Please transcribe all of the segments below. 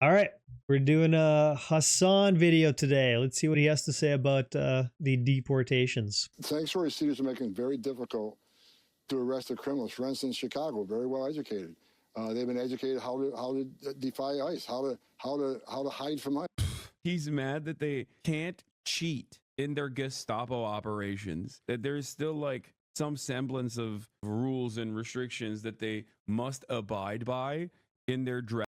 All right, we're doing a Hasan video today. Let's see what he has to say about the deportations. Sanctuary cities are making it very difficult to arrest the criminals. For instance, Chicago, very well educated. They've been educated how to defy ICE, how to hide from ICE. He's mad that they can't cheat in their Gestapo operations. That there's still like some semblance of rules and restrictions that they must abide by in their draft.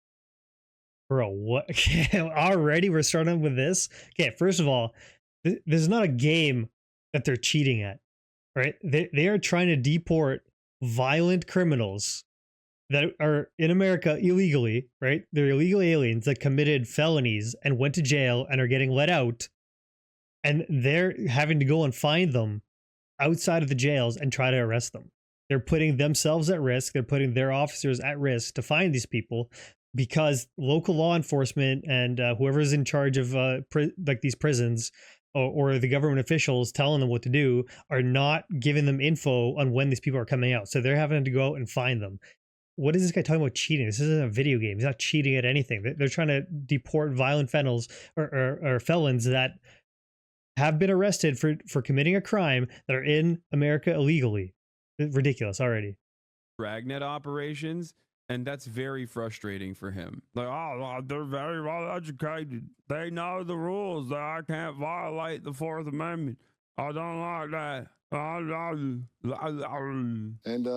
Bro, what? Already we're starting with this? Okay, first of all, this is not a game that they're cheating at, right? They are trying to deport violent criminals that are in America illegally, right? They're illegal aliens that committed felonies and went to jail and are getting let out. And they're having to go and find them outside of the jails and try to arrest them. They're putting themselves at risk. They're putting their officers at risk to find these people because local law enforcement and whoever's in charge of like these prisons or the government officials telling them what to do are not giving them info on when these people are coming out. So they're having to go out and find them. What is this guy talking about cheating? This isn't a video game. He's not cheating at anything. They're trying to deport violent felons or felons that have been arrested for committing a crime that are in America illegally. Ridiculous already. Dragnet operations, and that's very frustrating for him. Like, oh, they're very well educated. They know the rules that I can't violate the Fourth Amendment. I don't like that. And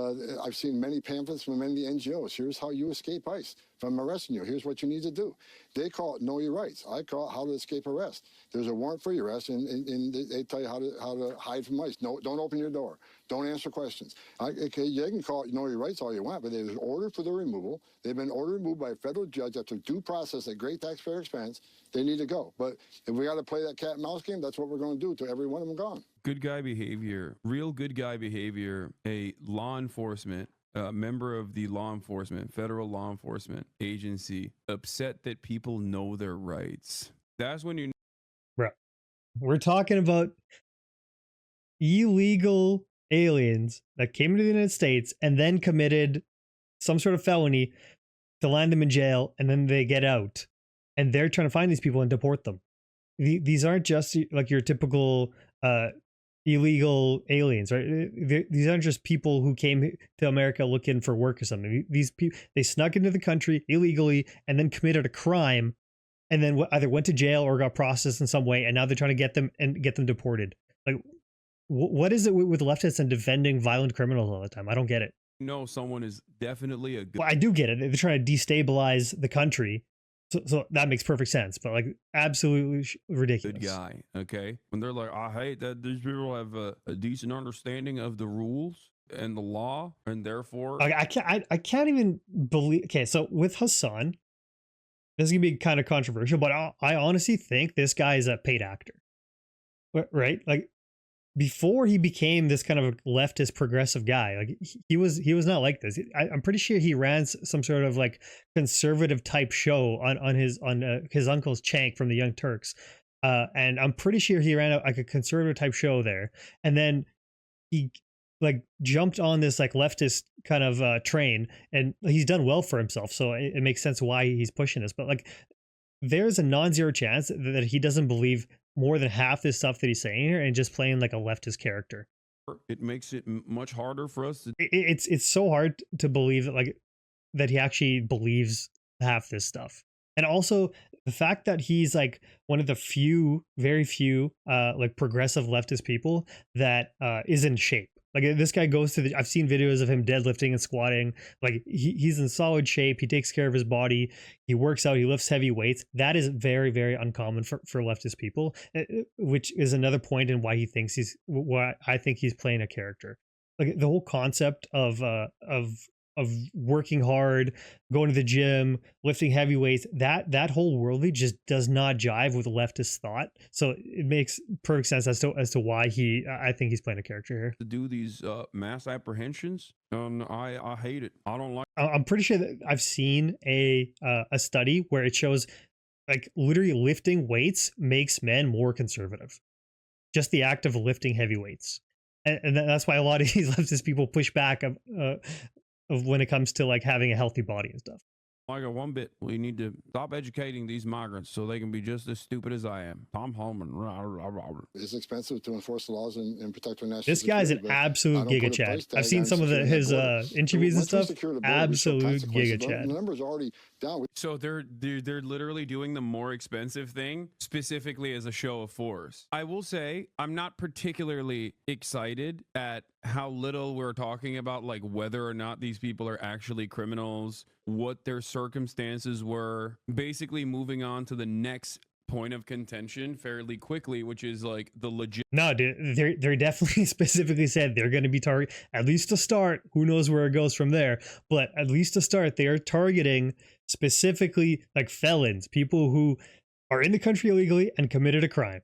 I've seen many pamphlets from many NGOs. Here's how you escape ICE. If I'm arresting you, here's what you need to do. They call it know your rights. I call it how to escape arrest. There's a warrant for your arrest, and they tell you how to hide from ICE. No, don't open your door. Don't answer questions. Okay, you can call it know your rights all you want, but there's an order for their removal. They've been ordered removed by a federal judge after due process at great taxpayer expense. They need to go. But if we got to play that cat and mouse game, that's what we're going to do to every one of them gone. Good guy behavior, real good guy behavior. A law enforcement member of the federal law enforcement agency, upset that people know their rights. That's when you. Bro, we're talking about illegal aliens that came to the United States and then committed some sort of felony to land them in jail, and then they get out and they're trying to find these people and deport them. These aren't just like your typical illegal aliens, right? These aren't just people who came to America looking for work or something. These people, they snuck into the country illegally and then committed a crime, and then either went to jail or got processed in some way, and now they're trying to get them deported. Like, what is it with leftists and defending violent criminals all the time? I don't get it. No, someone is definitely a good. Well, I do get it. They're trying to destabilize the country. So that makes perfect sense, but like absolutely ridiculous. Good guy, okay? When they're like, I hate that these people have a decent understanding of the rules and the law, and therefore I can't even believe. Okay, so with Hasan, this is gonna be kind of controversial, but I honestly think this guy is a paid actor, right? Like before he became this kind of leftist progressive guy, like he was not like this. I'm pretty sure he ran some sort of like conservative type show on his uncle's Chank from the Young Turks, and I'm pretty sure he ran like a conservative type show there, and then he like jumped on this like leftist kind of train, and he's done well for himself, so it makes sense why he's pushing this. But like there's a non-zero chance that he doesn't believe more than half this stuff that he's saying here and just playing like a leftist character. it makes it much harder for us to. It's so hard to believe that like that he actually believes half this stuff. And also the fact that he's like one of the very few like progressive leftist people that is in shape. Like this guy goes to I've seen videos of him deadlifting and squatting. Like he's in solid shape. He takes care of his body. He works out. He lifts heavy weights. That is very, very uncommon for leftist people, which is another point in why I think he's playing a character. Like the whole concept of working hard, going to the gym, lifting heavy weights, that whole worldview just does not jive with leftist thought. So it makes perfect sense as to why I think he's playing a character here. To do these mass apprehensions, and I hate it. I don't like. I'm pretty sure that I've seen a study where it shows like literally lifting weights makes men more conservative. Just the act of lifting heavy weights. And that's why a lot of these leftist people push back of when it comes to like having a healthy body and stuff. I got one bit. We need to stop educating these migrants so they can be just as stupid as I am. Tom Holman. It's expensive to enforce the laws and protect our national This guy's an security, but I absolute don't giga put a chad. price I've tag seen on some of securing that his border. interviews and Once we stuff. secure the border, we show Absolute consequences. giga The chad. number's already down. So they're literally doing the more expensive thing specifically as a show of force. I will say I'm not particularly excited at how little we're talking about, like whether or not these people are actually criminals, what their circumstances were. Basically moving on to the next point of contention fairly quickly, which is like the legit. No, dude, they're definitely specifically said they're going to be target, at least to start. Who knows where it goes from there? But at least to start, they are targeting specifically like felons, people who are in the country illegally and committed a crime.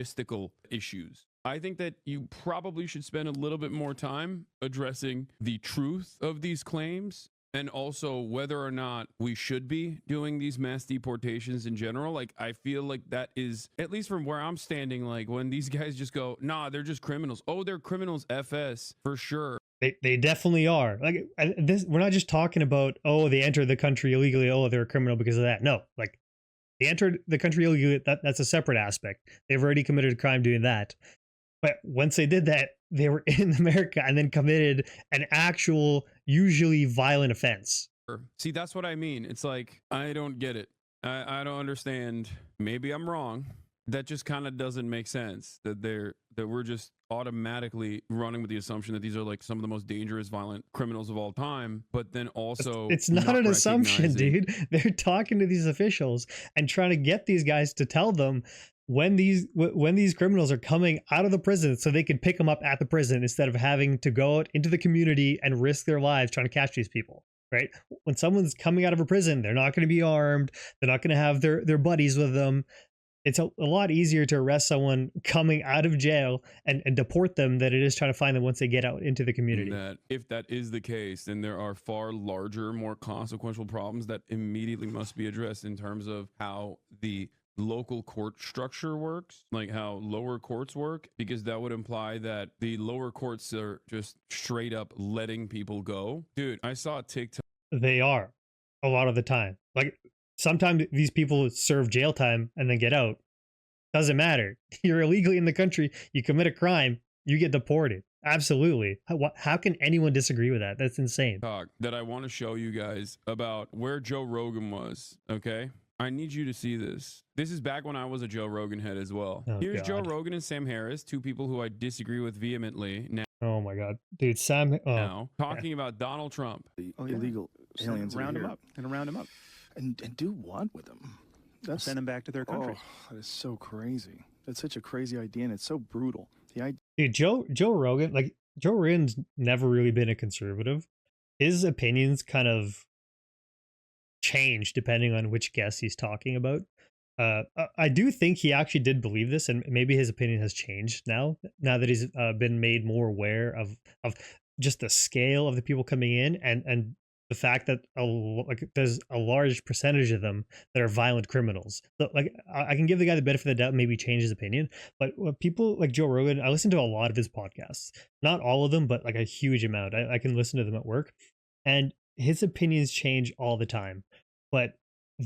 Logistical issues. I think that you probably should spend a little bit more time addressing the truth of these claims and also whether or not we should be doing these mass deportations in general. Like, I feel like that is, at least from where I'm standing, like when these guys just go, nah, they're just criminals. Oh, they're criminals, FS, for sure. They definitely are. Like this, we're not just talking about, oh, they entered the country illegally, oh, they're a criminal because of that. No, like they entered the country illegally. That's a separate aspect. They've already committed a crime doing that. But once they did that, they were in America and then committed an actual, usually violent offense. See, that's what I mean. It's like, I don't get it. I don't understand. Maybe I'm wrong. That just kind of doesn't make sense that we're just automatically running with the assumption that these are like some of the most dangerous, violent criminals of all time. But then also, it's not an assumption, dude. They're talking to these officials and trying to get these guys to tell them when these criminals are coming out of the prison so they can pick them up at the prison instead of having to go out into the community and risk their lives trying to catch these people, right? When someone's coming out of a prison, they're not going to be armed. They're not going to have their buddies with them. It's a lot easier to arrest someone coming out of jail and deport them than it is trying to find them once they get out into the community. That if that is the case, then there are far larger, more consequential problems that immediately must be addressed in terms of how the local court structure works, like how lower courts work, because that would imply that the lower courts are just straight up letting people go. Dude, I saw a TikTok. They are a lot of the time. Like sometimes these people serve jail time and then get out. Doesn't matter. You're illegally in the country. You commit a crime, you get deported. Absolutely. How can anyone disagree with that? That's insane. That I want to show you guys about where Joe Rogan was. Okay. I need you to see this. This is back when I was a Joe Rogan head as well. Oh, Here's God. Joe Rogan and Sam Harris, two people who I disagree with vehemently now. Oh my God, dude, Sam. Now talking about Donald Trump. Illegal aliens round are them here. up and round them up And do what with them? That's send them back to their country. Oh, that is so crazy. That's such a crazy idea, and it's so brutal. The idea. Dude, Joe Rogan, like Joe Rogan's never really been a conservative. His opinions kind of change depending on which guest he's talking about. I do think he actually did believe this, and maybe his opinion has changed now that he's been made more aware of just the scale of the people coming in and the fact that there's a large percentage of them that are violent criminals. So like I can give the guy the benefit of the doubt, maybe change his opinion. But people like Joe Rogan, I listen to a lot of his podcasts, not all of them, but like a huge amount. I can listen to them at work, and his opinions change all the time. But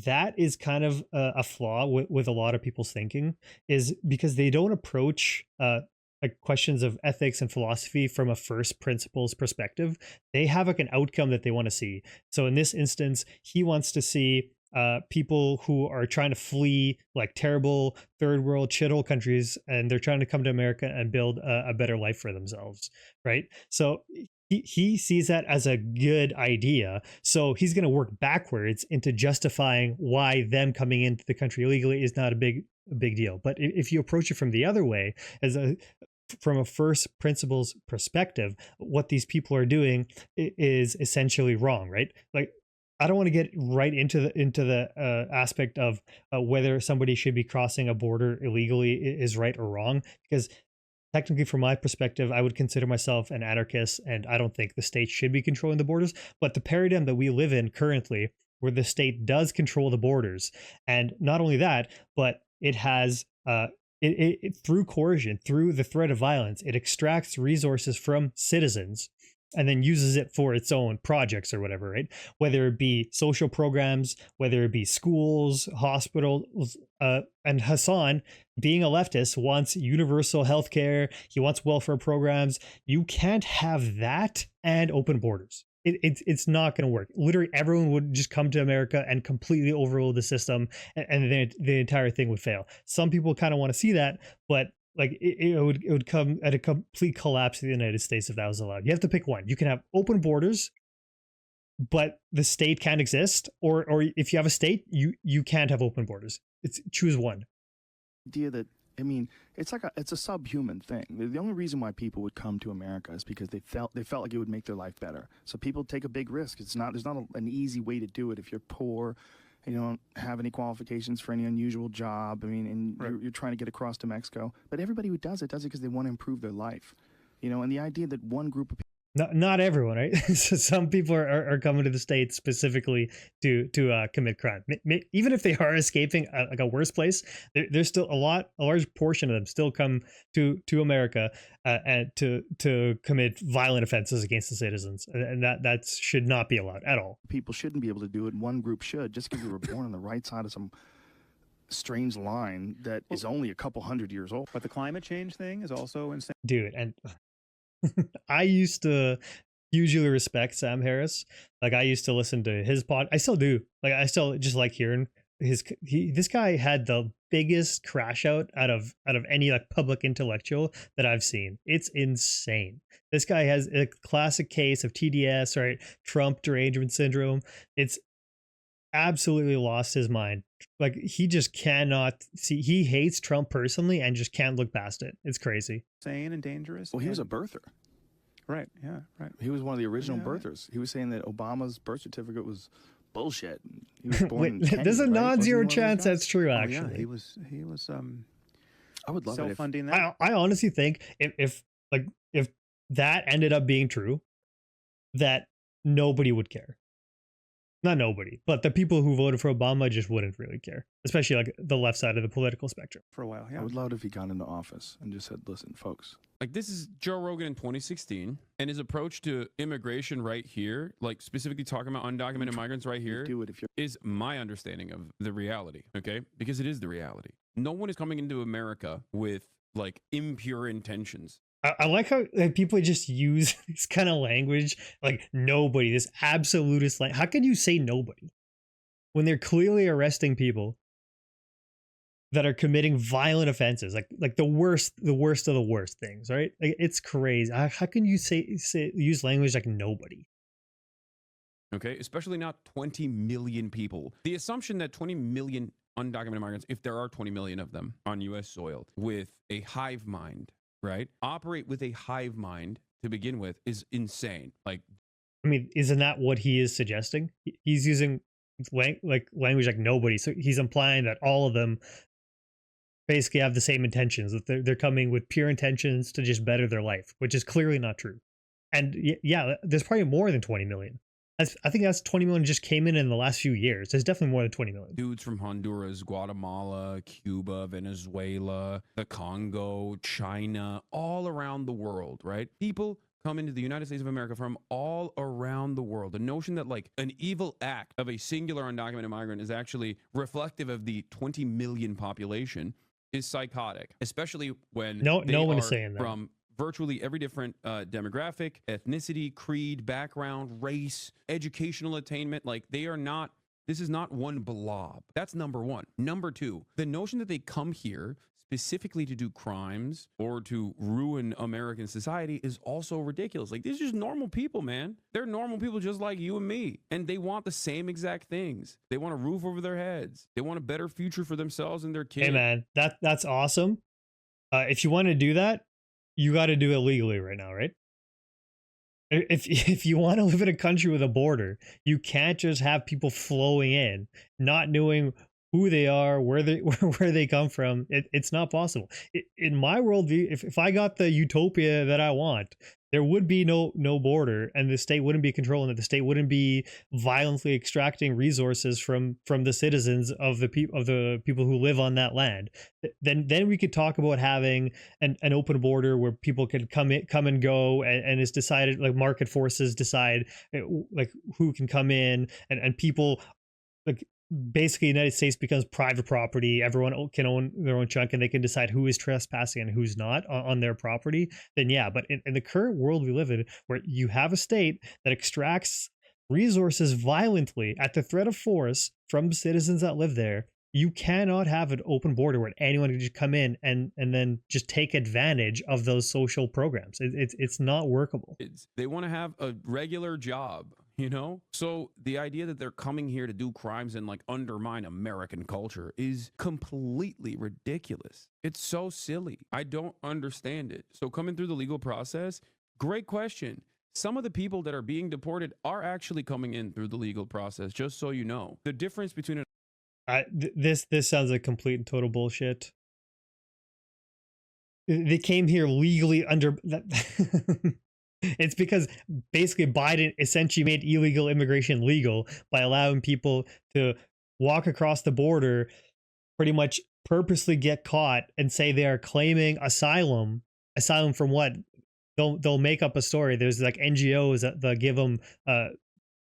that is kind of a flaw with a lot of people's thinking, is because they don't approach like questions of ethics and philosophy from a first principles perspective. They have like an outcome that they want to see. So in this instance, he wants to see people who are trying to flee like terrible third world shithole countries, and they're trying to come to America and build a better life for themselves, right? So he sees that as a good idea. So he's going to work backwards into justifying why them coming into the country illegally is not a big deal. But if you approach it from the other way, from a first principles perspective, what these people are doing is essentially wrong, right? Like, I don't want to get right into the aspect of whether somebody should be crossing a border illegally is right or wrong, because technically, from my perspective, I would consider myself an anarchist, and I don't think the state should be controlling the borders. But the paradigm that we live in currently, where the state does control the borders, and not only that, but it has it through coercion, through the threat of violence, it extracts resources from citizens and then uses it for its own projects or whatever, right? Whether it be social programs, whether it be schools, hospitals, and Hasan, being a leftist, wants universal healthcare. He wants welfare programs. You can't have that and open borders. It's not going to work. Literally, everyone would just come to America and completely overrule the system, and the entire thing would fail. Some people kind of want to see that, but like it would come at a complete collapse of the United States if that was allowed. You have to pick one. You can have open borders, but the state can't exist, or if you have a state, you can't have open borders. It's choose one. Idea that, I mean, it's a subhuman thing. The only reason why people would come to America is because they felt like it would make their life better. So people take a big risk. There's not an easy way to do it if you're poor. You don't have any qualifications for any unusual job. I mean, and Right. you're trying to get across to Mexico. But everybody who does it because they want to improve their life. And the idea that one group of Not everyone, right? So some people are coming to the States specifically to commit crime. Even if they are escaping like a worse place, there's still a large portion of them still come to America and to commit violent offenses against the citizens, and that should not be allowed at all. people shouldn't be able to do it, and one group should, just because we were born on the right side of some strange line that is only a couple hundred years old. But the climate change thing is also insane. Dude, and I used to hugely respect Sam Harris. Like I used to listen to his pod. I still do. Like I still just like hearing this guy had the biggest crash out of any like public intellectual that I've seen. It's insane. This guy has a classic case of TDS, right? Trump derangement syndrome. It's absolutely lost his mind. Like he just cannot see. He hates Trump personally and just can't look past it. It's crazy. Insane and dangerous. Well, he was a and- birther. right. Yeah. Right. He was one of the original Yeah. birthers. He was saying that Obama's birth certificate was bullshit. He was born in Wait, Kenya, there's a right? Wasn't he non-zero one of those chance guys? that's true. Oh, Actually, yeah. He was. I would love it if Self-funding that. I honestly think if that ended up being true, that nobody would care. Not nobody, but the people who voted for Obama just wouldn't really care, especially like the left side of the political spectrum. For a while. I Yeah. would love it if he got into office and just said, "Listen, folks, Like this is Joe Rogan in 2016, and his approach to immigration right here, like specifically talking about undocumented migrants right here, do it if you're." is my understanding of the reality, okay? Because it is the reality. No one is coming into America with like impure intentions. I like how like, people just use this kind of language, like nobody, this absolutist. Like, how can you say nobody when they're clearly arresting people that are committing violent offenses, like the worst of the worst things, right? Like, it's crazy. How can you say use language like nobody? Okay, especially not 20 million people. The assumption that 20 million undocumented migrants, if there are 20 million of them on US soil, with a hive mind, right? Operate with a hive mind to begin with is insane. Like, I mean, isn't that what he is suggesting? He's using language like nobody, so he's implying that all of them basically have the same intentions, that they're coming with pure intentions to just better their life, which is clearly not true. And yeah, there's probably more than 20 million. I think that's 20 million just came in the last few years. There's definitely more than 20 million. dudes from Honduras, Guatemala, Cuba, Venezuela, the Congo, China, all around the world, right? People come into the United States of America from all around the world. The notion that like an evil act of a singular undocumented migrant is actually reflective of the 20 million population is psychotic, especially when No they one are is saying that. from virtually every different demographic, ethnicity, creed, background, race, educational attainment. Like they are not, this is not one blob. That's number one. Number two, the notion that they come here specifically to do crimes or to ruin American society is also ridiculous. Like, these are just normal people, man. They're normal people just like you and me. And they want the same exact things. They want a roof over their heads. They want a better future for themselves and their kids. Hey man, that's awesome. If you want to do that, you got to do it legally right now, right? If you want to live in a country with a border, you can't just have people flowing in, not knowing who they are, where they where they come from. It's not possible. In my worldview, if I got the utopia that I want, there would be no border, and the state wouldn't be controlling it. The state wouldn't be violently extracting resources from the citizens of the people who live on that land. Then we could talk about having an open border where people can come and go, and it's decided, like market forces decide like who can come in, and people, like basically United States becomes private property. Everyone can own their own chunk, and they can decide who is trespassing and who's not on their property. Then yeah, but in the current world we live in, where you have a state that extracts resources violently at the threat of force from citizens that live there, you cannot have an open border where anyone can just come in and then just take advantage of those social programs. It's not workable. They want to have a regular job, you know? So the idea that they're coming here to do crimes and like undermine American culture is completely ridiculous. It's so silly. I don't understand it. So coming through the legal process, great question. Some of the people that are being deported are actually coming in through the legal process, just so you know. The difference between This sounds like complete and total bullshit. They came here legally under it's because basically Biden essentially made illegal immigration legal by allowing people to walk across the border, pretty much purposely get caught and say they are claiming asylum. Asylum from what? They'll make up a story. There's like NGOs that give them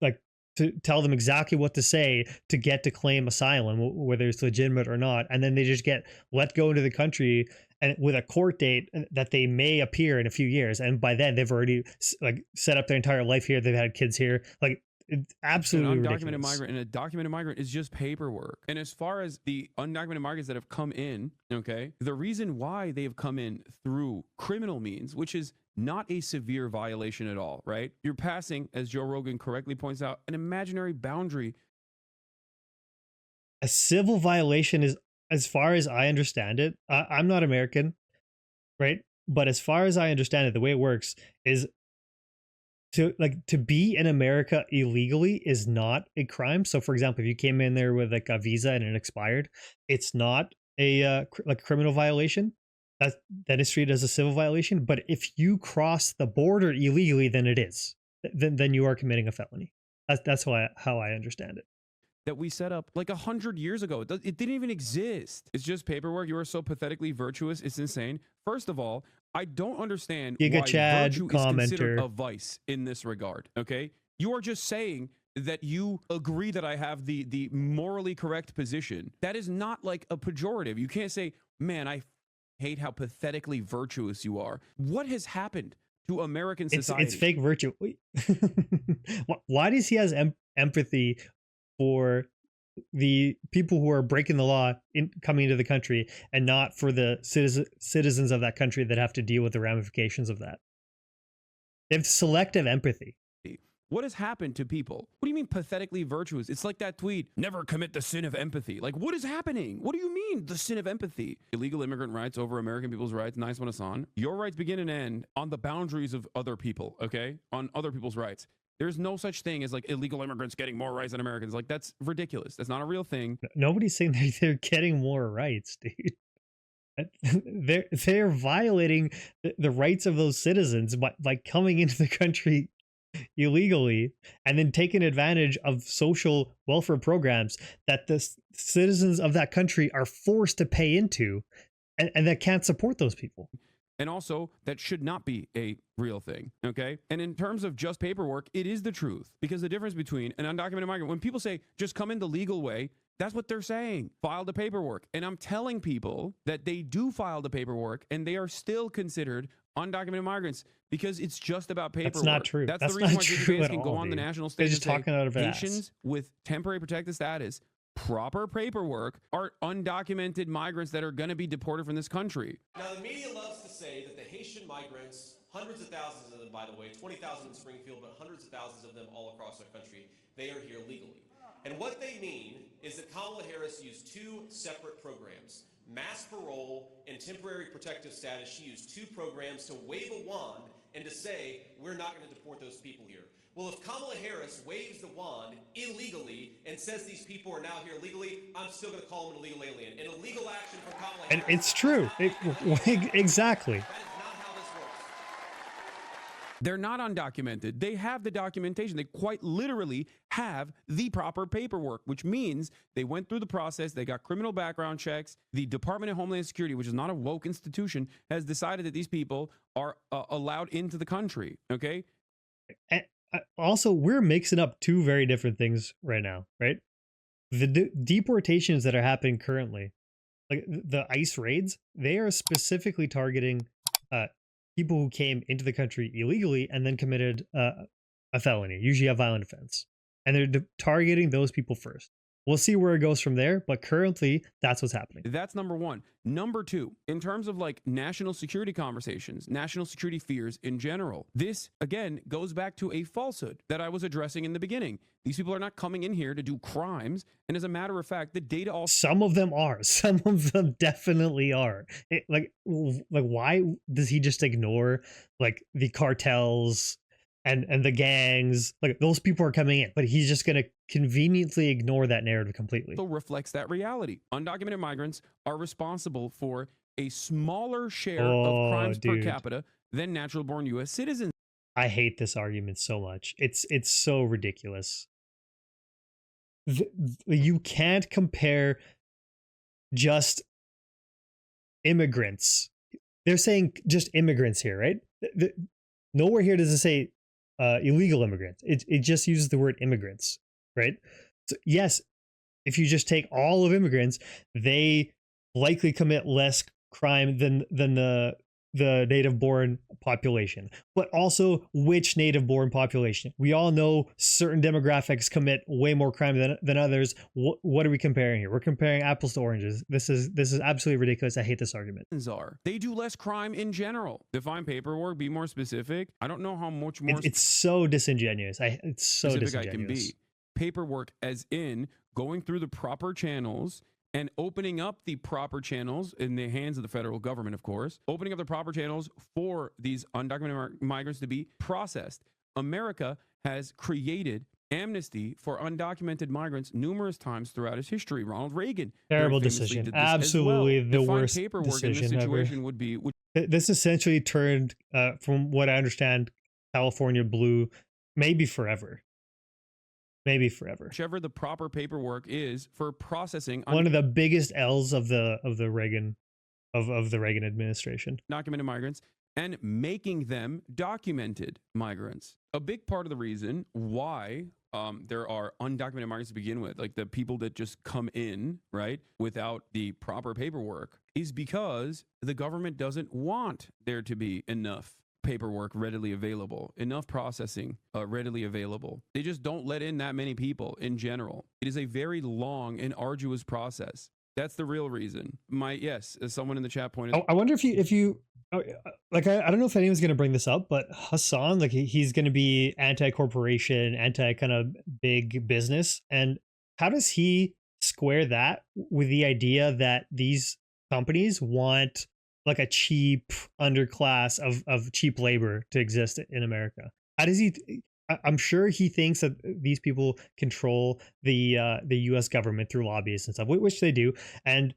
like to tell them exactly what to say to get to claim asylum, whether it's legitimate or not, and then they just get let go into the country, and with a court date that they may appear in a few years, and by then they've already like set up their entire life here. They've had kids here. Like it's absolutely an undocumented ridiculous. migrant, and a documented migrant is just paperwork. And as far as the undocumented migrants that have come in, okay, the reason why they have come in through criminal means, which is not a severe violation at all, right? You're passing, as Joe Rogan correctly points out, an imaginary boundary. A civil violation is, as far as I understand it, I'm not American, right? But as far as I understand it, the way it works is to be in America illegally is not a crime. So for example, if you came in there with like a visa and it expired, it's not a like criminal violation. That is treated as a civil violation. But if you cross the border illegally, then it is. Then you are committing a felony. That's how I understand it. That we set up like 100 years ago. It didn't even exist. It's just paperwork. You are so pathetically virtuous. It's insane. First of all, I don't understand Giga why Chad virtue is considered commenter. a vice in this regard. Okay, you are just saying that you agree that I have the morally correct position. That is not like a pejorative. You can't say, "Man, I hate how pathetically virtuous you are." What has happened to American society? It's fake virtue. Why does he has empathy for the people who are breaking the law in coming into the country, and not for the citizens of that country that have to deal with the ramifications of that? They have selective empathy. What has happened to people? What do you mean pathetically virtuous? It's like that tweet, never commit the sin of empathy. Like, what is happening? What do you mean, the sin of empathy? Illegal immigrant rights over American people's rights. Nice one, Hasan. Your rights begin and end on the boundaries of other people, okay? On other people's rights. There's no such thing as like illegal immigrants getting more rights than Americans. Like, that's ridiculous. That's not a real thing. Nobody's saying they're getting more rights, dude. They're violating the rights of those citizens by coming into the country illegally and then taking advantage of social welfare programs that the citizens of that country are forced to pay into, and that can't support those people. And also, that should not be a real thing, okay? And in terms of just paperwork, it is the truth. Because the difference between an undocumented migrant, when people say, just come in the legal way, that's what they're saying. File the paperwork. And I'm telling people that they do file the paperwork, and they are still considered undocumented migrants because it's just about paperwork. That's not true. That's That's the reason not why true Deportations at can go all, on the dude. national They're stage just and say talking out of their ass. Haitians with temporary protected status, proper paperwork, are undocumented migrants that are going to be deported from this country. Now, the media loves to say that the Haitian migrants, hundreds of thousands of them, by the way, 20,000 in Springfield, but hundreds of thousands of them all across our country, they are here legally. And what they mean is that Kamala Harris used two separate programs, mass parole and temporary protective status. She used two programs to wave a wand and to say, we're not going to deport those people here. Well, if Kamala Harris waves the wand illegally and says these people are now here legally, I'm still going to call them an illegal alien. An illegal action from Kamala And Harris. it's true. Exactly. That is not how this works. They're not undocumented. They have the documentation. They quite literally have the proper paperwork, which means they went through the process. They got criminal background checks. The Department of Homeland Security, which is not a woke institution, has decided that these people are allowed into the country. Okay. And also, we're mixing up two very different things right now, right? The deportations that are happening currently, like the ICE raids, they are specifically targeting people who came into the country illegally and then committed a felony, usually a violent offense, and they're targeting those people first. We'll see where it goes from there, but currently that's what's happening. That's number one. Number two, in terms of like national security conversations, national security fears in general, this again goes back to a falsehood that I was addressing in the beginning. These people are not coming in here to do crimes. And as a matter of fact, the data also Some of them are. Some of them definitely are. Like why does he just ignore like the cartels and the gangs? Like those people are coming in, but he's just going to conveniently ignore that narrative completely. reflects that reality. Undocumented migrants are responsible for a smaller share Oh, of crimes dude. per capita than natural born U.S. citizens. I hate this argument so much. It's so ridiculous. You can't compare just immigrants. They're saying just immigrants here, right? Nowhere here does it say illegal immigrants. It just uses the word immigrants, right? So yes, if you just take all of immigrants, they likely commit less crime than the native-born population. But also, which native-born population? We all know certain demographics commit way more crime than others. What are we comparing here? We're comparing apples to oranges. This is absolutely ridiculous. I hate this argument. Are they do less crime in general? Define paperwork. Be more specific. I don't know how much more It's so disingenuous. It's so specific I disingenuous. can be. Paperwork, as in going through the proper channels and opening up the proper channels in the hands of the federal government, of course, opening up the proper channels for these undocumented migrants to be processed. America has created amnesty for undocumented migrants numerous times throughout its history. Ronald Reagan Terrible very famously decision. did this as Absolutely well. the Define worst paperwork decision in this ever. situation would be This essentially turned, from what I understand, California blue, maybe forever. Maybe forever. whichever the proper paperwork is for processing One of the biggest L's of the Reagan of the Reagan administration. undocumented migrants and making them documented migrants. A big part of the reason why there are undocumented migrants to begin with, like the people that just come in, right, without the proper paperwork, is because the government doesn't want there to be enough paperwork readily available, enough processing readily available. They just don't let in that many people in general. It is a very long and arduous process. That's the real reason. Yes, as someone in the chat pointed. I wonder if you like, I don't know if anyone's going to bring this up, but Hasan, like he's going to be anti-corporation, anti kind of big business. And how does he square that with the idea that these companies want like a cheap underclass of cheap labor to exist in America? How does he? I'm sure he thinks that these people control the U.S. government through lobbyists and stuff, which they do. And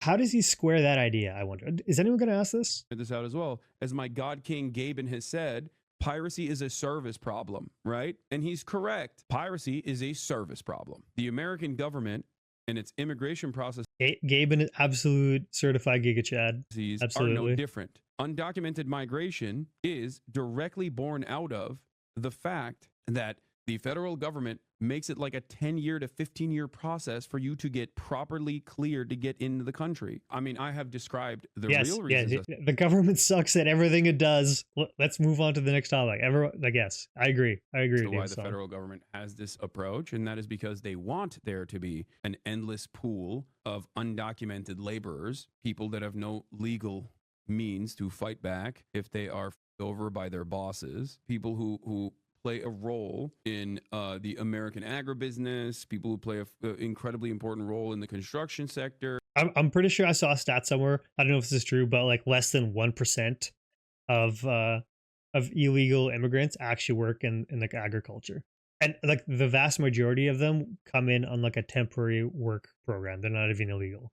how does he square that idea? I wonder. Is anyone going to ask this? This out as well. As my God King Gaben has said, piracy is a service problem, right? And he's correct. Piracy is a service problem. The American government and its immigration process Gaben, absolute certified Giga Chad. are Absolutely. no different. Undocumented migration is directly born out of the fact that the federal government makes it like a 10-year to 15-year process for you to get properly cleared to get into the country. I mean, I have described the real reasons. The government sucks at everything it does. Let's move on to the next topic. Everyone, I guess, I agree. I agree with you. Why the federal government has this approach, and that is because they want there to be an endless pool of undocumented laborers, people that have no legal means to fight back if they are over by their bosses, people who play a role in the American agribusiness, people who play an incredibly important role in the construction sector. I'm pretty sure I saw a stat somewhere. I don't know if this is true, but like less than 1% of of illegal immigrants actually work in like agriculture. And like the vast majority of them come in on like a temporary work program. They're not even illegal.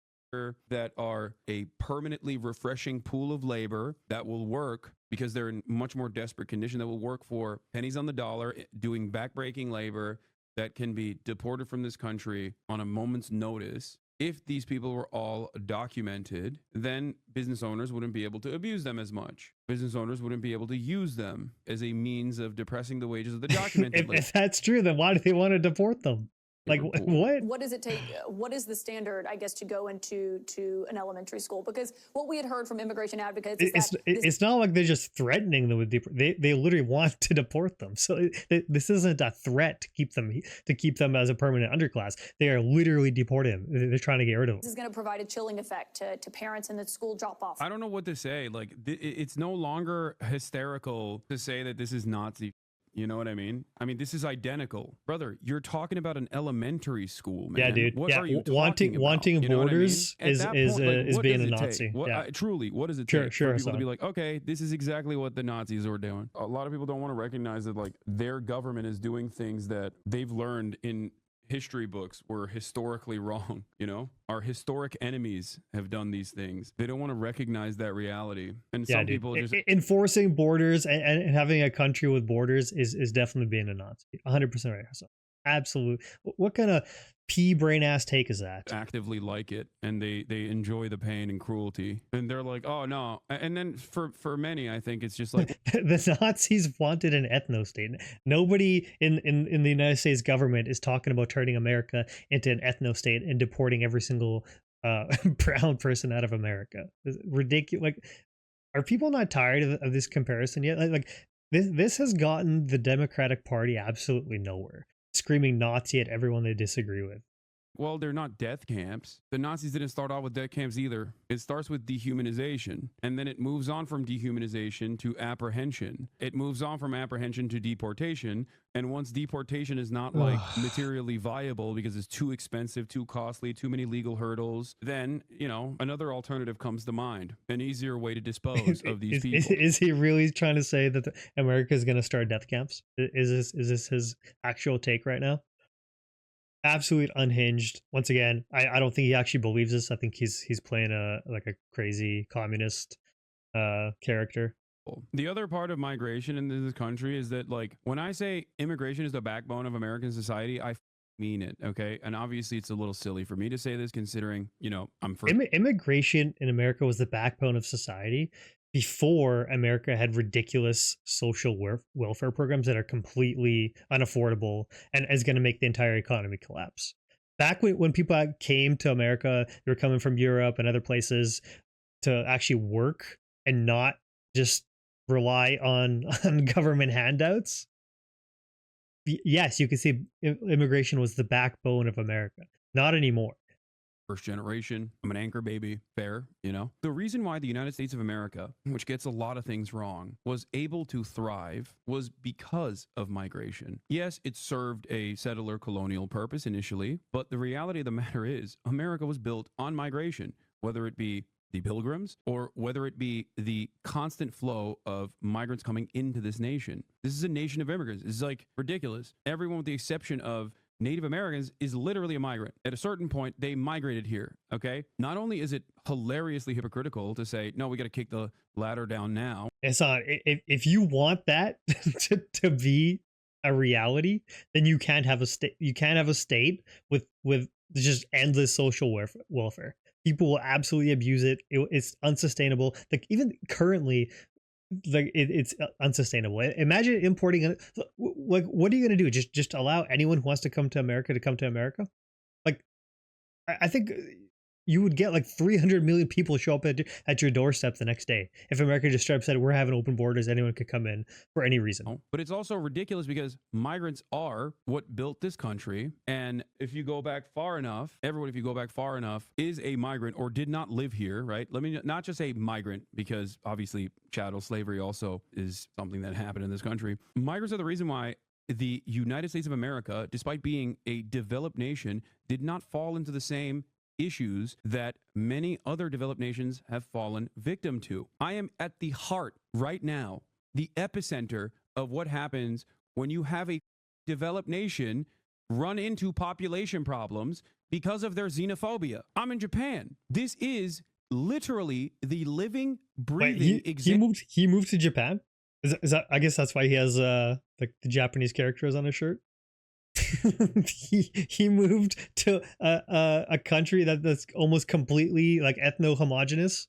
That are a permanently refreshing pool of labor that will work because they're in much more desperate condition, that will work for pennies on the dollar, doing backbreaking labor, that can be deported from this country on a moment's notice. If these people were all documented, then business owners wouldn't be able to abuse them as much. Business owners wouldn't be able to use them as a means of depressing the wages of the documented labor. If that's true, then why do they want to deport them? Like what? What does it take? What is the standard, I guess, to go into an elementary school? Because what we had heard from immigration advocates is It's not like they're just threatening them with they literally want to deport them. So this isn't a threat to keep them as a permanent underclass. They are literally deporting them. They're trying to get rid of them. this is going to provide a chilling effect to parents in the school drop-off. I don't know what to say. Like, it's no longer hysterical to say that this is Nazi. You know what I mean? I mean, this is identical. Brother, you're talking about an elementary school, man. Yeah, dude. What are you wanting you know borders what I mean? is being a Nazi. Truly, what does it Sure, take sure, for people to Hasan. be like, okay, this is exactly what the Nazis were doing? A lot of people don't want to recognize that, like, their government is doing things that they've learned in history books were historically wrong. You know, our historic enemies have done these things. They don't want to recognize that reality, and some people just enforcing borders and having a country with borders is definitely being a Nazi. 100% right. Hasan. Absolutely. What kind of pea brain ass take is that? actively like it, and they enjoy the pain and cruelty, and they're like, oh no. And then for many, I think it's just like The Nazis wanted an ethno state. Nobody in the United States government is talking about turning America into an ethno state and deporting every single brown person out of America. It's ridiculous. Like, are people not tired of this comparison yet? Like this has gotten the Democratic Party absolutely nowhere, screaming Nazi at everyone they disagree with. well, they're not death camps. The Nazis didn't start off with death camps either. It starts with dehumanization, and then it moves on from dehumanization to apprehension. It moves on from apprehension to deportation, and once deportation is not like materially viable because it's too expensive, too costly, too many legal hurdles, then, you know, another alternative comes to mind, an easier way to dispose of these people. Is he really trying to say that America is going to start death camps? Is this his actual take right now? Absolute unhinged. Once again, I don't think he actually believes this. I think he's playing a crazy communist character. The other part of migration in this country is that, like, when I say immigration is the backbone of American society, I mean it, okay? And obviously it's a little silly for me to say this, considering, you know, I'm first. Immigration in America was the backbone of society before America had ridiculous social welfare programs that are completely unaffordable and is going to make the entire economy collapse. Back when people came to America, they were coming from Europe and other places to actually work and not just rely on government handouts. Yes, you can see immigration was the backbone of America. Not anymore. First generation. I'm an anchor baby. Fair, you know? The reason why the United States of America, which gets a lot of things wrong, was able to thrive was because of migration. Yes, it served a settler colonial purpose initially, but the reality of the matter is America was built on migration, whether it be the Pilgrims or whether it be the constant flow of migrants coming into this nation. This is a nation of immigrants. It's like ridiculous. Everyone with the exception of Native Americans is literally a migrant. At a certain point, they migrated here, okay? Not only is it hilariously hypocritical to say, no, we got to kick the ladder down now. Hasan, if you want that to be a reality, then you can't have a state. You can't have a state with just endless social welfare. People will absolutely abuse it. It's unsustainable. Like even currently, like it's unsustainable. Imagine importing like what are you going to do? Just allow anyone who wants to come to America to come to America? Like I think you would get like 300 million people show up at your doorstep the next day if America just straight up said we're having open borders, anyone could come in for any reason. But it's also ridiculous because migrants are what built this country, and if you go back far enough, everyone, if you go back far enough, is a migrant or did not live here, right? Let me not just say migrant, because obviously chattel slavery also is something that happened in this country. Migrants are the reason why the United States of America, despite being a developed nation, did not fall into the same issues that many other developed nations have fallen victim to. I am at the heart right now the epicenter of what happens when you have a developed nation run into population problems because of their xenophobia. I'm in Japan. This is literally the living, Wait, breathing he example. moved to Japan? Is that, I guess that's why he has the Japanese characters on his shirt. he moved to a country that's almost completely like ethno homogenous.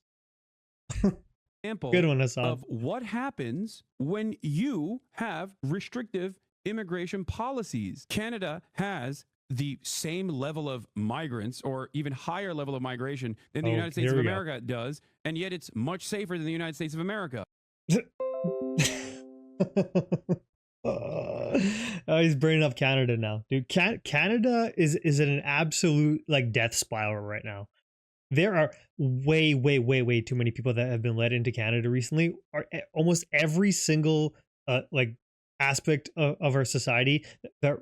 Good one, Hasan. Of what happens when you have restrictive immigration policies. Canada has the same level of migrants or even higher level of migration than the United States of America does, and yet it's much safer than the United States of America. Oh, he's bringing up Canada now, dude. Canada is in an absolute like death spiral right now. There are way too many people that have been let into Canada recently. Almost every single like aspect of our society that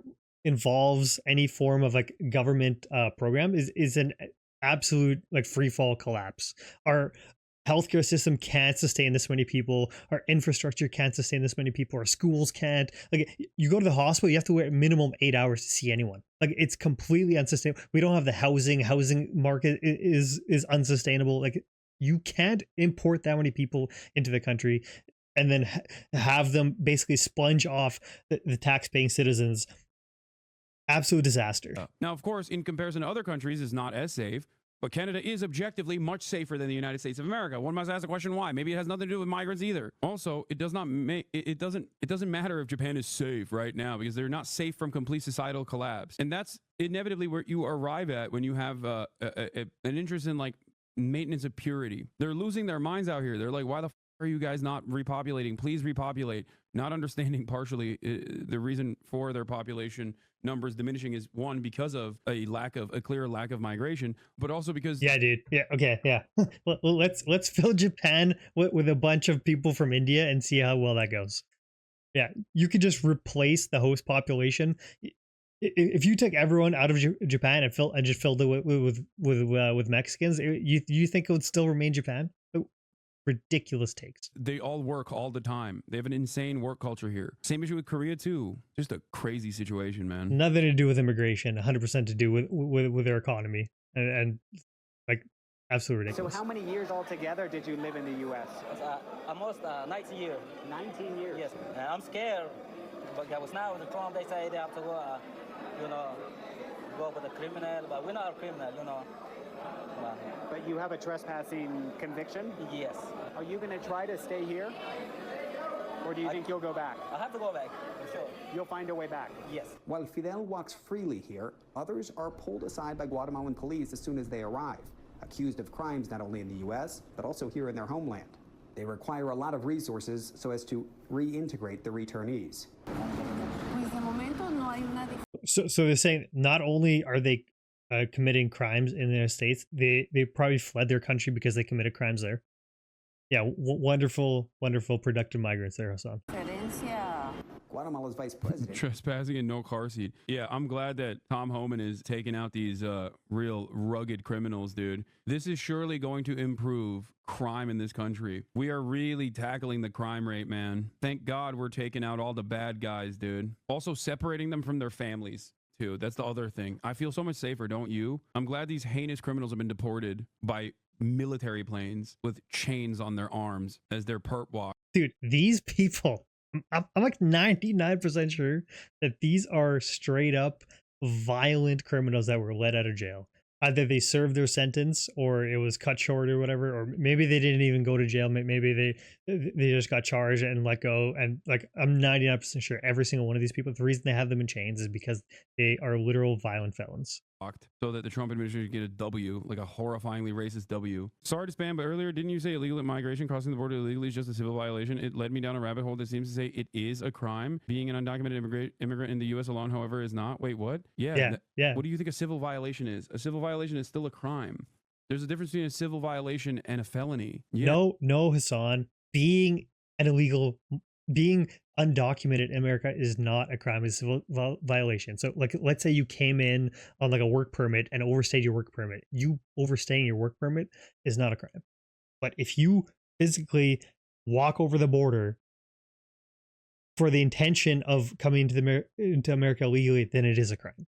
involves any form of like government program is an absolute like free fall collapse. Our healthcare system can't sustain this many people. Our infrastructure can't sustain this many people. Our schools can't. Like, you go to the hospital, you have to wait minimum 8 hours to see anyone. Like, it's completely unsustainable. We don't have the housing market is unsustainable. Like, you can't import that many people into the country and then have them basically sponge off the tax-paying citizens. Absolute disaster. Now, of course, in comparison to other countries, it's not as safe. But Canada is objectively much safer than the United States of America. One must ask the question why. Maybe it has nothing to do with migrants either. Also, it doesn't matter if Japan is safe right now because they're not safe from complete societal collapse. And that's inevitably where you arrive at when you have an interest in like maintenance of purity. They're losing their minds out here. They're like, why the f are you guys not repopulating? Please repopulate. Not understanding partially the reason for their population numbers diminishing is one, because of a clear lack of migration, but also because dude. Well, let's fill Japan with a bunch of people from India and see how well that goes. Yeah, you could just replace the host population. If you took everyone out of Japan and just filled it with Mexicans, you think it would still remain Japan? Ridiculous takes. They all work all the time. They have an insane work culture here. Same issue with Korea too. Just a crazy situation, man. Nothing to do with immigration. 100% to do with their economy and like absolutely ridiculous. So how many years altogether did you live in the U.S.? Almost 19 years. 19 years. Yes, and I'm scared because now with Trump they say they have to go with a criminal, but we're not a criminal, But you have a trespassing conviction? Yes. Are you going to try to stay here? Or do you think you'll go back? I have to go back, for sure. You'll find a way back? Yes. While Fidel walks freely here, others are pulled aside by Guatemalan police as soon as they arrive, accused of crimes not only in the U.S., but also here in their homeland. They require a lot of resources so as to reintegrate the returnees. So they're saying not only are they committing crimes in their states, they probably fled their country because they committed crimes there. Yeah, wonderful productive migrants there, Hasan. Guatemala's vice president. Trespassing and no car seat. Yeah, I'm glad that Tom Homan is taking out these real rugged criminals, dude. This is surely going to improve crime in this country. We are really tackling the crime rate, man. Thank God we're taking out all the bad guys, dude. Also separating them from their families, too. That's the other thing. I feel so much safer, don't you? I'm glad these heinous criminals have been deported by military planes with chains on their arms as their perp walk. Dude, these people, I'm like 99% sure that these are straight up violent criminals that were let out of jail. Either they served their sentence or it was cut short or whatever, or maybe they didn't even go to jail. Maybe they just got charged and let go. And like, I'm 99% sure every single one of these people, the reason they have them in chains is because they are literal violent felons. So that the Trump administration get a W, like a horrifyingly racist W. Sorry to spam, but earlier, didn't you say illegal migration crossing the border illegally is just a civil violation? It led me down a rabbit hole that seems to say it is a crime. Being an undocumented immigrant in the U.S. alone, however, is not. Wait, what? Yeah. What do you think a civil violation is? A civil violation is still a crime. There's a difference between a civil violation and a felony. Yeah. No, Hasan. Being undocumented in America is not a crime, it's a civil violation. So like, let's say you came in on like a work permit and overstayed your work permit. You overstaying your work permit is not a crime. But if you physically walk over the border for the intention of coming into America illegally, then it is a crime.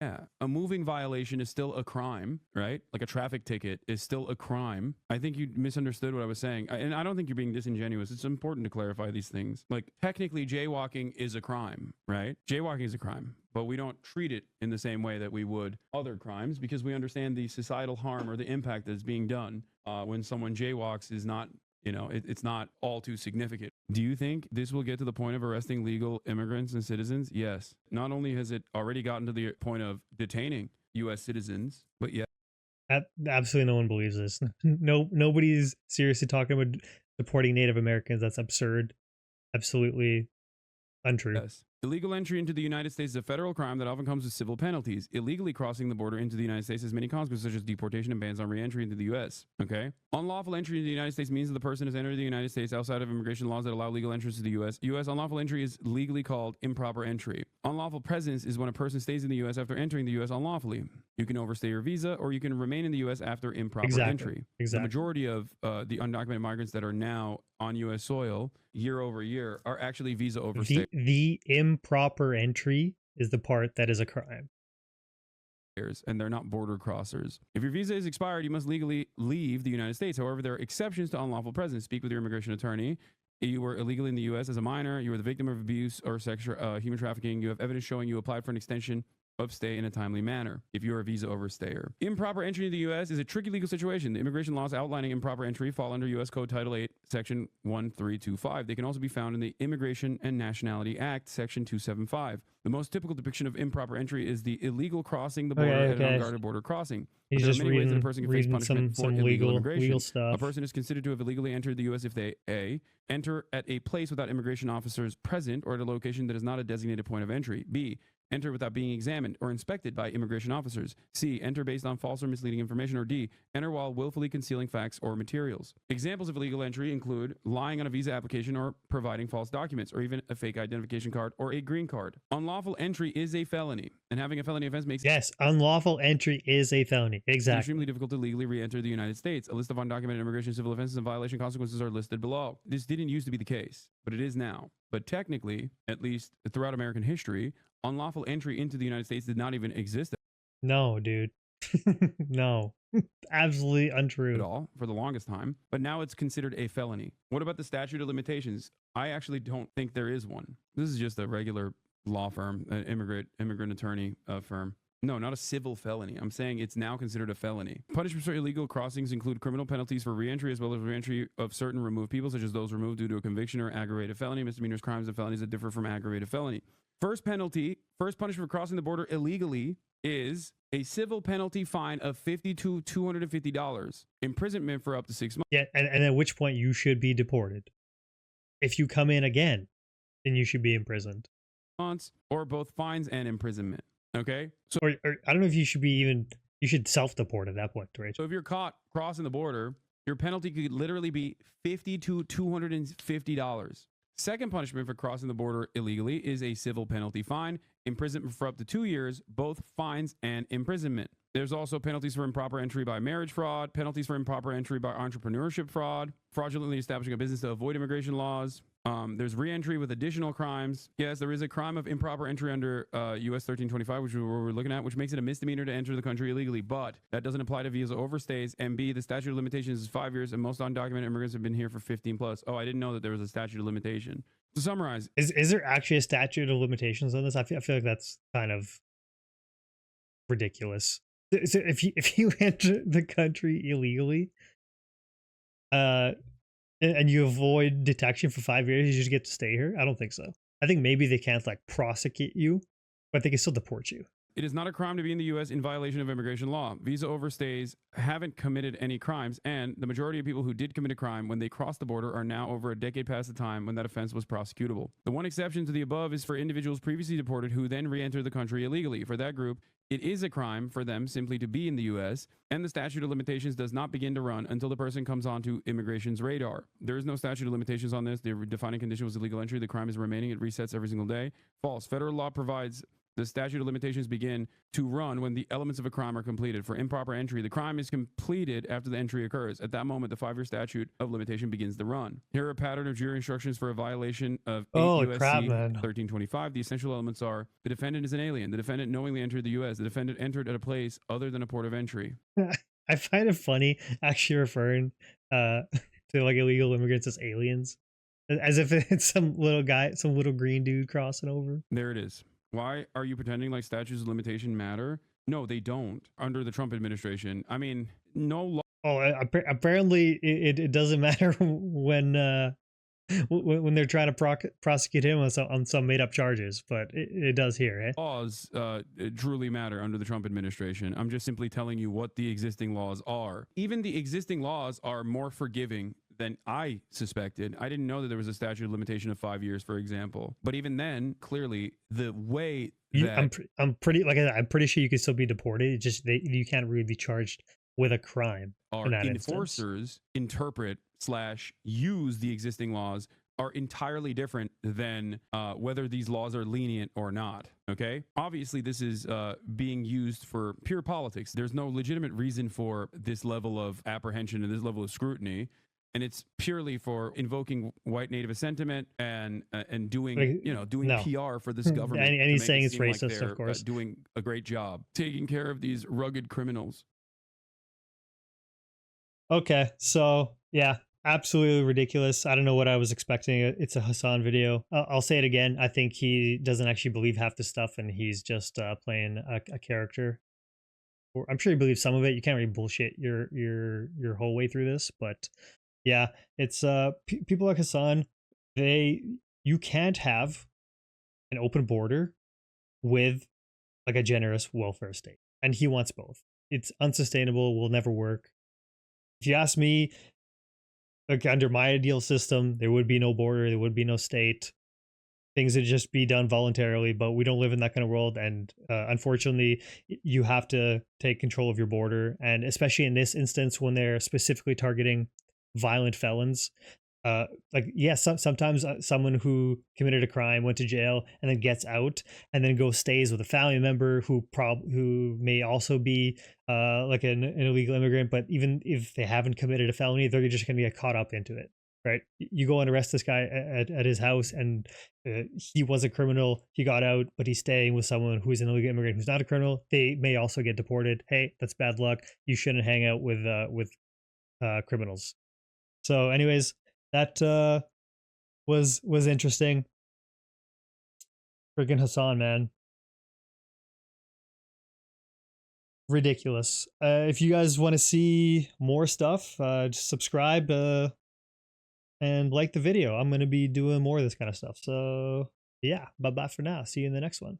Yeah, a moving violation is still a crime, right? Like a traffic ticket is still a crime. I think you misunderstood what I was saying. And I don't think you're being disingenuous. It's important to clarify these things. Like, technically, jaywalking is a crime, right? Jaywalking is a crime, but we don't treat it in the same way that we would other crimes because we understand the societal harm or the impact that's being done when someone jaywalks is not, you know, it's not all too significant. Do you think this will get to the point of arresting legal immigrants and citizens? Yes. Not only has it already gotten to the point of detaining U.S. citizens, but yeah. Absolutely no one believes this. Nobody's seriously talking about deporting Native Americans. That's absurd. Absolutely untrue. Yes. Illegal entry into the United States is a federal crime that often comes with civil penalties. Illegally crossing the border into the United States has many consequences, such as deportation and bans on re-entry into the U.S. Okay? Unlawful entry into the United States means that the person has entered the United States outside of immigration laws that allow legal entrance to the U.S. U.S. unlawful entry is legally called improper entry. Unlawful presence is when a person stays in the U.S. after entering the U.S. unlawfully. You can overstay your visa, or you can remain in the U.S. after improper entry. The majority of the undocumented migrants that are now on U.S. soil year over year are actually visa overstayers. The improper entry is the part that is a crime. And they're not border crossers. If your visa is expired, you must legally leave the United States. However, there are exceptions to unlawful presence. Speak with your immigration attorney. You were illegally in the U.S. as a minor. You were the victim of abuse or sexual human trafficking. You have evidence showing you applied for an extension of stay in a timely manner if you are a visa overstayer. Improper entry to the U.S. is a tricky legal situation. The immigration laws outlining improper entry fall under U.S. Code Title 8, Section 1325. They can also be found in the Immigration and Nationality Act, Section 275. The most typical depiction of improper entry is the illegal crossing the border at an unguarded border crossing. He's there are just many ways that a person can face punishment for illegal immigration. Legal stuff. A person is considered to have illegally entered the U.S. if they A, enter at a place without immigration officers present or at a location that is not a designated point of entry. B, enter without being examined or inspected by immigration officers. C, enter based on false or misleading information. Or D, enter while willfully concealing facts or materials. Examples of illegal entry include lying on a visa application or providing false documents or even a fake identification card or a green card. Unlawful entry is a felony, and having a felony offense makes Yes, unlawful entry is a felony. Exactly. extremely difficult to legally re-enter the United States. A list of undocumented immigration civil offenses and violation consequences are listed below. This didn't used to be the case, but it is now. But technically, at least throughout American history, unlawful entry into the United States did not even exist No, dude. No. Absolutely untrue. at all for the longest time, but now it's considered a felony. What about the statute of limitations? I actually don't think there is one. This is just a regular law firm, an immigrant attorney firm. No, not a civil felony. I'm saying it's now considered a felony. Punishments for illegal crossings include criminal penalties for reentry as well as reentry of certain removed people, such as those removed due to a conviction or aggravated felony, misdemeanors, crimes, and felonies that differ from aggravated felony. First punishment for crossing the border illegally is a civil penalty fine of $50 to $250, imprisonment for up to 6 months. Yeah, and at which point you should be deported. If you come in again, then you should be imprisoned. Or both fines and imprisonment. Okay? So, or I don't know if you should you should self-deport at that point, right? So if you're caught crossing the border, your penalty could literally be $50 to $250. Second punishment for crossing the border illegally is a civil penalty fine, imprisonment for up to 2 years, both fines and imprisonment. There's also penalties for improper entry by marriage fraud, penalties for improper entry by entrepreneurship fraud, fraudulently establishing a business to avoid immigration laws. There's reentry with additional crimes. Yes, there is a crime of improper entry under U.S. 1325, which we're looking at, which makes it a misdemeanor to enter the country illegally, but that doesn't apply to visa overstays. And B, the statute of limitations is 5 years, and most undocumented immigrants have been here for 15 plus. Oh, I didn't know that there was a statute of limitation. To summarize, is there actually a statute of limitations on this? I feel like that's kind of ridiculous. So if you enter the country illegally, and you avoid detection for 5 years, you just get to stay here? I don't think so. I think maybe they can't like prosecute you, but they can still deport you. It is not a crime to be in the U.S. in violation of immigration law. Visa overstays haven't committed any crimes, and the majority of people who did commit a crime when they crossed the border are now over a decade past the time when that offense was prosecutable. The one exception to the above is for individuals previously deported who then re-enter the country illegally. For that group, it is a crime for them simply to be in the U.S., and the statute of limitations does not begin to run until the person comes onto immigration's radar. There is no statute of limitations on this. The defining condition was illegal entry. The crime is remaining. It resets every single day. False. Federal law provides The statute of limitations begin to run when the elements of a crime are completed. For improper entry, the crime is completed after the entry occurs. At that moment, the 5-year statute of limitation begins to run. Here are a pattern of jury instructions for a violation of 8 Holy U.S.C. crap, man. 1325. The essential elements are: the defendant is an alien. The defendant knowingly entered the U.S. The defendant entered at a place other than a port of entry. I find it funny actually referring to like illegal immigrants as aliens, as if it's some little guy, some little green dude crossing over. There it is. Why are you pretending like statutes of limitation matter? No, they don't. Under the Trump administration, I mean, no law. Oh, apparently it doesn't matter when they're trying to prosecute him on some made up charges, but it does here, eh? Laws truly matter under the Trump administration. I'm just simply telling you what the existing laws are. Even the existing laws are more forgiving than I suspected. I didn't know that there was a statute of limitation of 5 years, for example. But even then, clearly, the way that I'm pretty like I'm pretty sure you can still be deported. It's just you can't really be charged with a crime. our enforcers interpret / use the existing laws are entirely different than whether these laws are lenient or not. Okay, obviously this is being used for pure politics. There's no legitimate reason for this level of apprehension and this level of scrutiny, and it's purely for invoking white nativist sentiment and doing Like, doing no. PR for this government. And to he's make saying it it's seem like racist, they're, of course. doing a great job taking care of these rugged criminals. Okay, so yeah, absolutely ridiculous. I don't know what I was expecting. It's a Hasan video. I'll say it again. I think he doesn't actually believe half the stuff, and he's just playing a character. Or I'm sure he believes some of it. You can't really bullshit your whole way through this, but yeah, it's people like Hasan. You can't have an open border with like a generous welfare state, and he wants both. It's unsustainable. Will never work. If you ask me, like under my ideal system, there would be no border, there would be no state. Things would just be done voluntarily, but we don't live in that kind of world. And unfortunately, you have to take control of your border. And especially in this instance, when they're specifically targeting violent felons, sometimes someone who committed a crime, went to jail, and then gets out, and then goes stays with a family member who may also be like an illegal immigrant. But even if they haven't committed a felony, they're just going to get caught up into it, right? You go and arrest this guy at his house, and he was a criminal. He got out, but he's staying with someone who's an illegal immigrant who's not a criminal. They may also get deported. Hey, that's bad luck. You shouldn't hang out with criminals. So, anyways. That was interesting. Freaking Hasan, man. Ridiculous. If you guys want to see more stuff, just subscribe and like the video. I'm going to be doing more of this kind of stuff. So, yeah, bye-bye for now. See you in the next one.